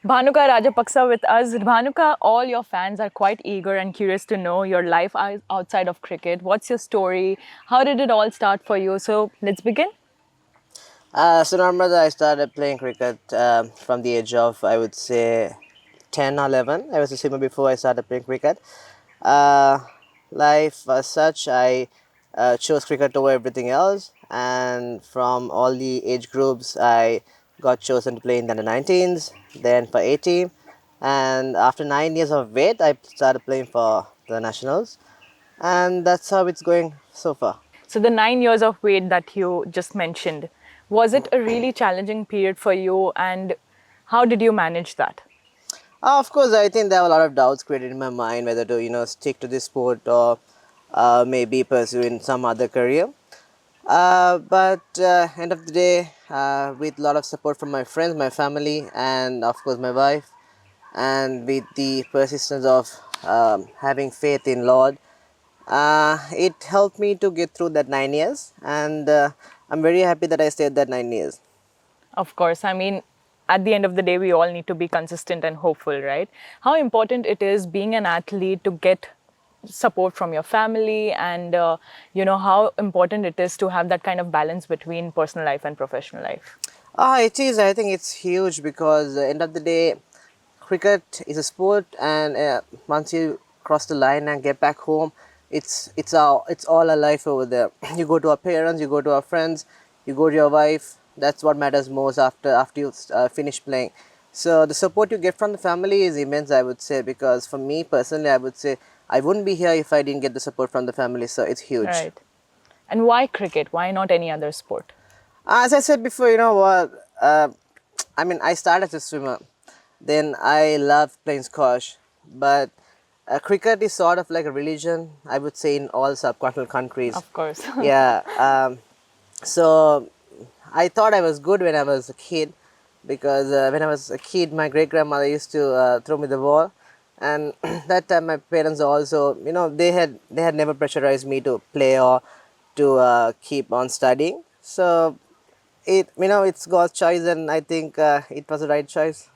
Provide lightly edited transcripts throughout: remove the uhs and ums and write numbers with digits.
Bhanuka Rajapaksa with us. Bhanuka, all your fans are quite eager and curious to know your life outside of cricket. What's your story? How did it all start for you? So let's begin. So normally I started playing cricket from the age of, I would say, 10 or 11. I was a swimmer before I started playing cricket. Uh, Life as such, I chose cricket over everything else. And from all the age groups, I got chosen to play in the under 19s, then for 18. And after 9 years of wait, I started playing for the nationals. And that's how it's going so far. So the 9 years of wait that you just mentioned, was it a really challenging period for you, and how did you manage that? Of course, I think there are a lot of doubts created in my mind whether to stick to this sport or maybe pursue in some other career. But end of the day, with a lot of support from my friends, my family, and of course my wife, and with the persistence of having faith in Lord, it helped me to get through that 9 years, and I'm very happy that I stayed that 9 years. Of course, I mean, at the end of the day, we all need to be consistent and hopeful, right? How important it is being an athlete to get support from your family, and how important it is to have that kind of balance between personal life and professional life. It is. I think it's huge because end of the day, cricket is a sport, and once you cross the line and get back home, it's all a life over there. You go to our parents, you go to our friends, you go to your wife. That's what matters most after you finish playing. So the support you get from the family is immense, I would say, because for me personally, I would say I wouldn't be here if I didn't get the support from the family. So it's huge. Right. And why cricket? Why not any other sport? As I said before, you know what? I mean, I started as a swimmer. Then I love playing squash. But cricket is sort of like a religion, I would say, in all subcontinental countries. Of course. Yeah. So I thought I was good when I was a kid because when I was a kid, my great grandmother used to throw me the ball. And that time, my parents also, they had never pressurized me to play or to keep on studying. So it's God's choice, and I think it was the right choice.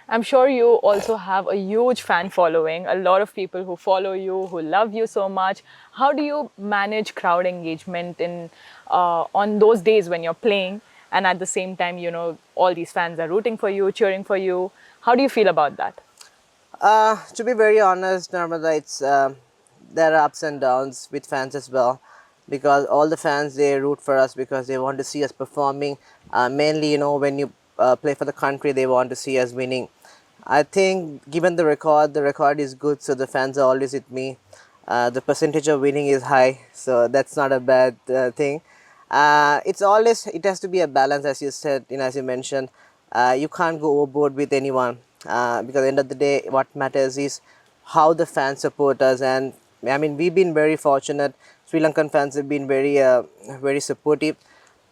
I'm sure you also have a huge fan following, a lot of people who follow you, who love you so much. How do you manage crowd engagement in on those days when you're playing, and at the same time, all these fans are rooting for you, cheering for you? How do you feel about that? To be very honest, Narmada, it's there are ups and downs with fans as well, because all the fans, they root for us because they want to see us performing. Mainly, when you play for the country, they want to see us winning. I think given the record is good, so the fans are always with me. The percentage of winning is high, so that's not a bad thing. It has to be a balance, as you said, as you mentioned. You can't go overboard with anyone, because at the end of the day, what matters is how the fans support us. And I mean, we've been very fortunate. Sri Lankan fans have been very supportive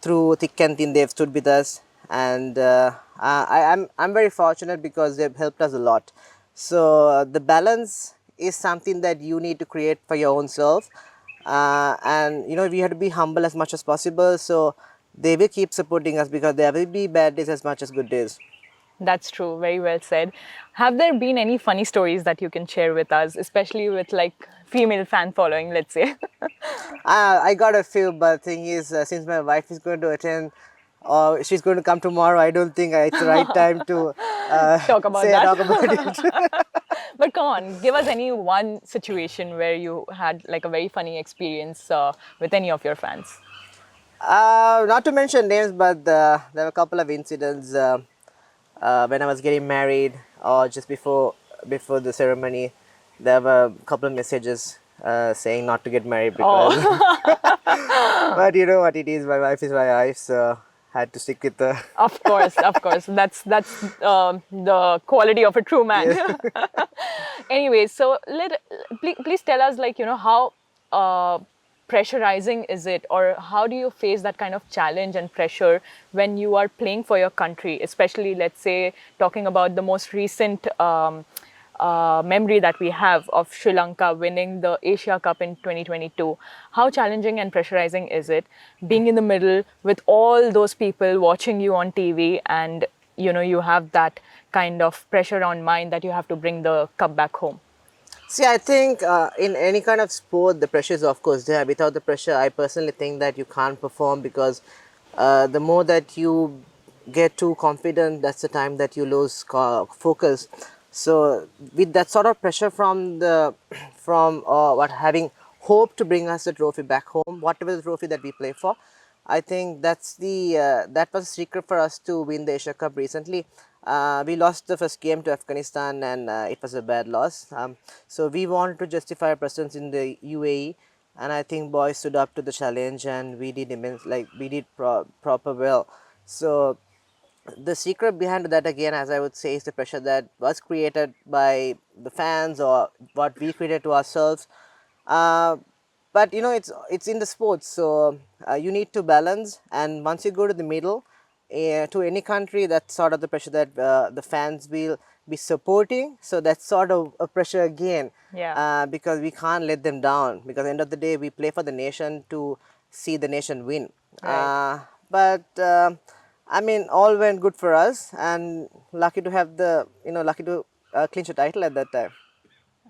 through thick and thin. They've stood with us, and I'm very fortunate because they've helped us a lot. So the balance is something that you need to create for your own self, and we have to be humble as much as possible. So they will keep supporting us because there will be bad days as much as good days. That's true. Very well said. Have there been any funny stories that you can share with us, especially with like female fan following, let's say? I got a few, but thing is, since my wife is going to attend, or she's going to come tomorrow, I don't think it's the right time to Talk about that. talk about it. But come on, give us any one situation where you had like a very funny experience with any of your fans. Not to mention names, but there were a couple of incidents when I was getting married or just before the ceremony. There were a couple of messages saying not to get married because. But you know what it is. My wife is my wife, so had to stick with her. Of course, of course. That's the quality of a true man. Yeah. Anyway, so please tell us, like, how pressurizing is it, or how do you face that kind of challenge and pressure when you are playing for your country, especially, let's say, talking about the most recent memory that we have of Sri Lanka winning the Asia Cup in 2022. How challenging and pressurizing is it being in the middle with all those people watching you on TV, and you have that kind of pressure on mind that you have to bring the cup back home? See, I think in any kind of sport, the pressure is of course there. Without the pressure, I personally think that you can't perform because the more that you get too confident, that's the time that you lose focus. So, with that sort of pressure from the from what having hope to bring us the trophy back home, whatever the trophy that we play for, I think that was a secret for us to win the Asia Cup recently. We lost the first game to Afghanistan, and it was a bad loss. So we wanted to justify our presence in the UAE, and I think boys stood up to the challenge, and we did immense, like we did proper well. So the secret behind that, again, as I would say, is the pressure that was created by the fans or what we created to ourselves. uh, but it's in the sports, so you need to balance, and once you go to the middle, to any country, that's sort of the pressure that the fans will be supporting, so that's sort of a pressure again. Yeah. Because we can't let them down, because at the end of the day we play for the nation to see the nation win. Right. But I mean, all went good for us, and lucky to have lucky to clinch a title at that time.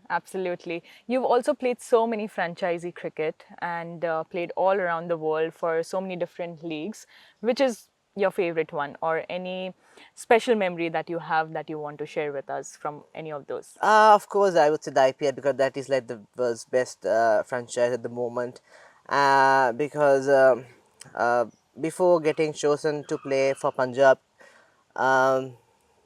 Absolutely. You've also played so many franchisee cricket and played all around the world for so many different leagues. Which is your favorite one, or any special memory that you have that you want to share with us from any of those? Of course, I would say the IPL, because that is like the world's best franchise at the moment. Because before getting chosen to play for Punjab, um,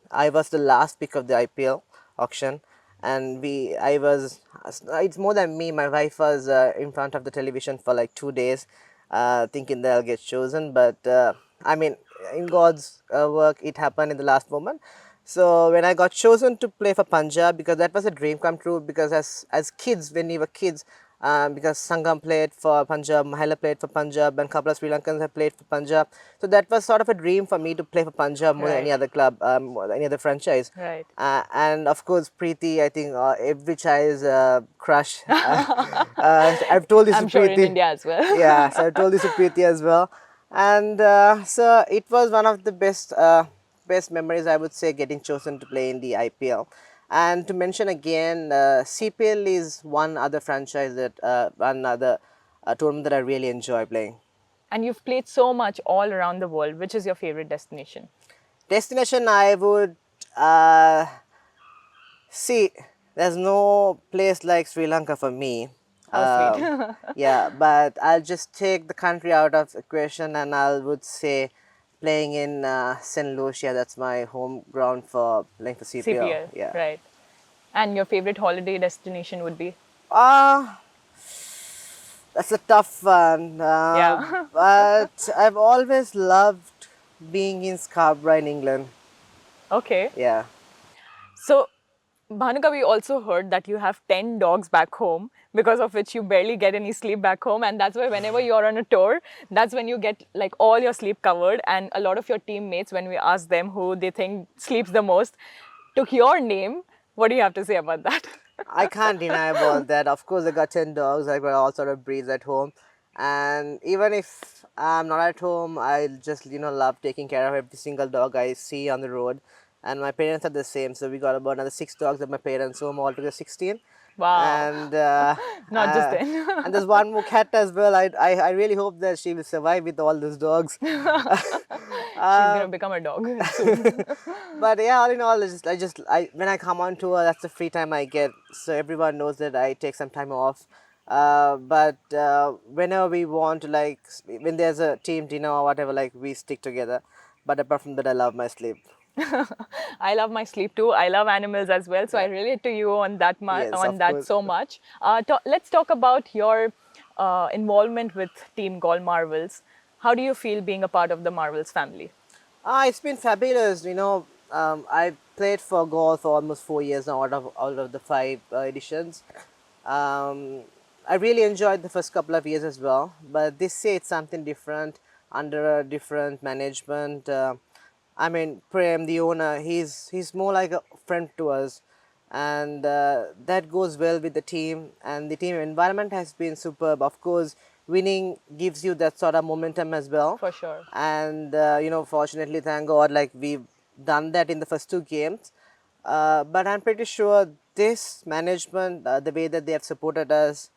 I was the last pick of the IPL auction, and I was. It's more than me. My wife was in front of the television for like 2 days, thinking that I'll get chosen. But I mean, in God's work, it happened in the last moment. So when I got chosen to play for Punjab, because that was a dream come true. Because as kids, when we were kids, because Sangam played for Punjab, Mahela played for Punjab, and a couple of Sri Lankans have played for Punjab. So that was sort of a dream for me to play for Punjab more than any Right. other club, or any other franchise. Right. And of course, Preeti, I think every child's crush. I've told this to I'm sure in Preeti. India as well. Yeah, so I told this to Preeti as well. And so it was one of the best memories, I would say, getting chosen to play in the IPL. And to mention again, CPL is one other franchise one other tournament that I really enjoy playing. And you've played so much all around the world. Which is your favorite destination? Destination, I would uh, see. There's no place like Sri Lanka for me. How sweet. Yeah, but I'll just take the country out of equation, and I would say playing in St. Lucia. That's my home ground for playing for CPL. CPL, Yeah. right. And your favorite holiday destination would be? Uh, that's a tough one. Yeah. But I've always loved being in Scarborough in England. Okay. Yeah. So, Bhanuka, we also heard that you have 10 dogs back home, because of which you barely get any sleep back home. And that's why whenever you're on a tour, that's when you get like all your sleep covered. And a lot of your teammates, when we ask them who they think sleeps the most, took your name. What do you have to say about that? I can't deny about that. Of course, I got 10 dogs. I got all sort of breeds at home. And even if I'm not at home, I just, love taking care of every single dog I see on the road. And my parents are the same. So we got about another 6 dogs at my parents' home, altogether 16. Wow. And Not just then. and there's one more cat as well. I really hope that she will survive with all those dogs. She's going to become a dog soon. But yeah, all in all, when I come on tour, that's the free time I get. So everyone knows that I take some time off. But whenever we want to, like, when there's a team dinner or whatever, like, we stick together. But apart from that, I love my sleep. I love my sleep too. I love animals as well, so I relate to you on that Yes, on of that course. so much. Let's talk about your involvement with Team Gol Marvels. How do you feel being a part of the Marvels family? It's been fabulous. I played for golf for almost 4 years now, out of the five editions. Um, I really enjoyed the first couple of years as well, but this year it's something different, under a different management. I mean, Prem, the owner, he's more like a friend to us, and that goes well with the team. And the team environment has been superb. Of course, winning gives you that sort of momentum as well. For sure. And fortunately, thank God, like done that in the first 2 games. But I'm pretty sure this management, the way that they have supported us,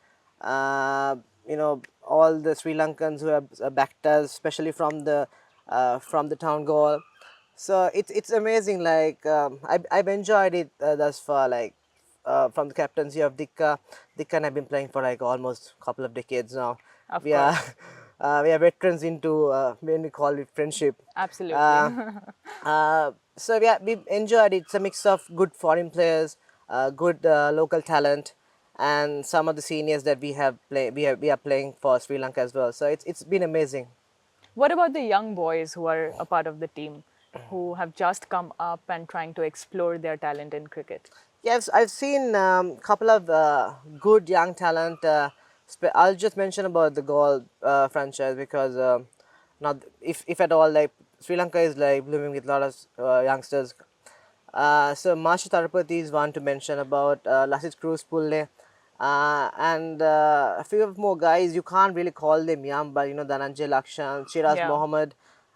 all the Sri Lankans who have backed us, especially from the town goal. So it's amazing. Like I've enjoyed it thus far. Like from the captaincy of Dikka. Dikka and I've been playing for like almost a couple of decades now. Of We are course. we are veterans into when we call it friendship. Absolutely. Uh, so yeah, we enjoyed it. It's a mix of good foreign players, good local talent, and some of the seniors that we are playing for Sri Lanka as well. So it's been amazing. What about the young boys who are a part of the team, who have just come up and trying to explore their talent in cricket? Yes, I've seen a couple of good young talent. I'll just mention about the Gaul franchise because not if at all, like Sri Lanka is like blooming with a lot of youngsters. So Marsha Tarapati is one to mention about, Lasit Cruz Pulle, and a few of more guys. You can't really call them young, but Dhananjay Lakshan, Shiraz Yeah, Mohammed.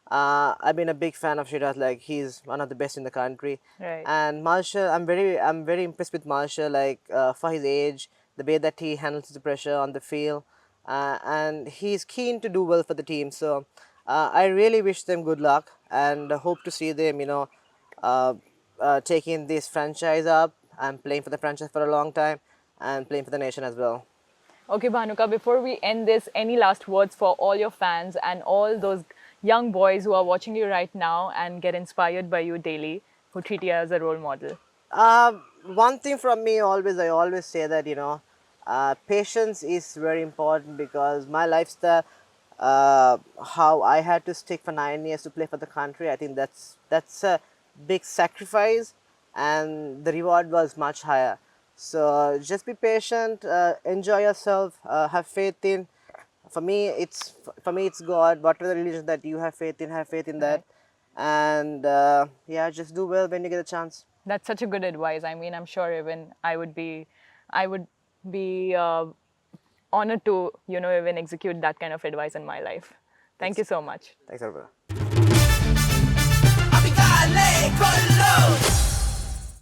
I've been a big fan of Shiraz. Like he's one of the best in the country. right. And Marshall, I'm very impressed with Marshall. Like for his age, the way that he handles the pressure on the field, and he's keen to do well for the team. So I really wish them good luck and hope to see them. Uh, taking this franchise up and playing for the franchise for a long time and playing for the nation as well. Okay, Bhanuka, before we end this, any last words for all your fans and all those young boys who are watching you right now and get inspired by you daily, who treat you as a role model? One thing from me always, I always say that patience is very important because my lifestyle, how I had to stick for 9 years to play for the country, I think that's a big sacrifice, and the reward was much higher. So just be patient, enjoy yourself, have faith in. For me it's God. Whatever the religion that you have faith in that, Right. and yeah, just do well when you get a chance. That's such a good advice. I mean, I'm sure even I would be honored to, even execute that kind of advice in my life. Thank Thanks. you so much. Thanks, Arvara. Abigale con los